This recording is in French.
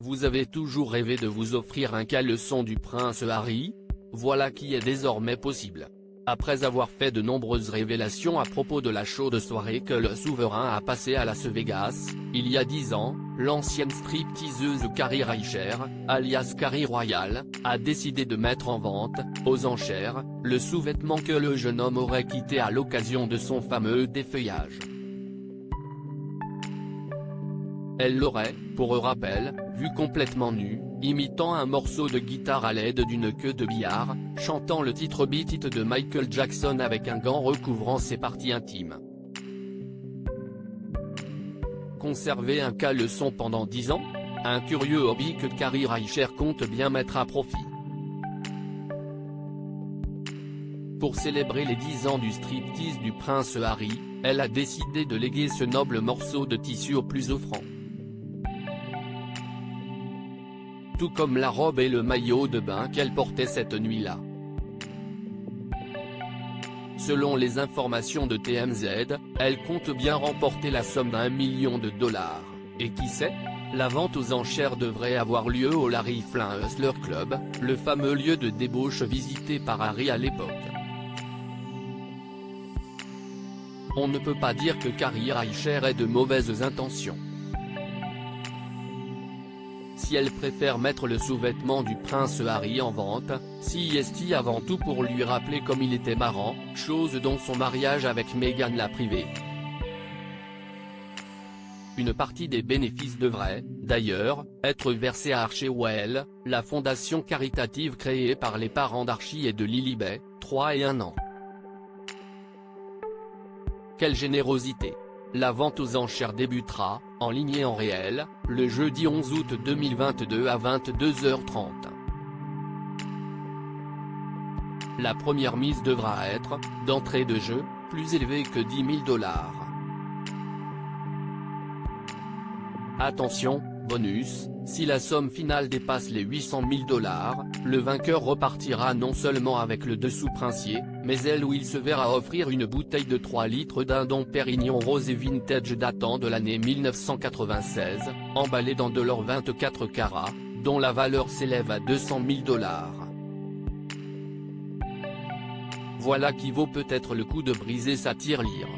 Vous avez toujours rêvé de vous offrir un caleçon du prince Harry? Voilà qui est désormais possible. Après avoir fait de nombreuses révélations à propos de la chaude soirée que le souverain a passée à Las Vegas, il y a 10 ans, l'ancienne stripteaseuse Carrie Reicher, alias Carrie Royal, a décidé de mettre en vente, aux enchères, le sous-vêtement que le jeune homme aurait quitté à l'occasion de son fameux défeuillage. Elle l'aurait, pour rappel, vu complètement nue, imitant un morceau de guitare à l'aide d'une queue de billard, chantant le titre Beat It de Michael Jackson avec un gant recouvrant ses parties intimes. Conserver un caleçon pendant 10 ans? Un curieux hobby que Carrie Reicher compte bien mettre à profit. Pour célébrer les 10 ans du striptease du prince Harry, elle a décidé de léguer ce noble morceau de tissu au plus offrant. Tout comme la robe et le maillot de bain qu'elle portait cette nuit-là. Selon les informations de TMZ, elle compte bien remporter la somme d'1 million de dollars, et qui sait? La vente aux enchères devrait avoir lieu au Larry Flynn Hustler Club, le fameux lieu de débauche visité par Harry à l'époque. On ne peut pas dire que Carrie Reicher ait de mauvaises intentions. Si elle préfère mettre le sous-vêtement du prince Harry en vente, si est avant tout pour lui rappeler comme il était marrant, chose dont son mariage avec Meghan l'a privé. Une partie des bénéfices devrait, d'ailleurs, être versée à Archewell, la fondation caritative créée par les parents d'Archie et de Lilibet, 3 et 1 an. Quelle générosité! La vente aux enchères débutera, en ligne et en réel, le jeudi 11 août 2022 à 22h30. La première mise devra être, d'entrée de jeu, plus élevée que 10 000 dollars. Attention, bonus, si la somme finale dépasse les 800 000 dollars, le vainqueur repartira non seulement avec le dessous princier, mais elle ou il se verra offrir une bouteille de 3 litres d'un Dom Pérignon rosé vintage datant de l'année 1996, emballée dans de l'or 24 carats, dont la valeur s'élève à 200 000 dollars. Voilà qui vaut peut-être le coup de briser sa tirelire.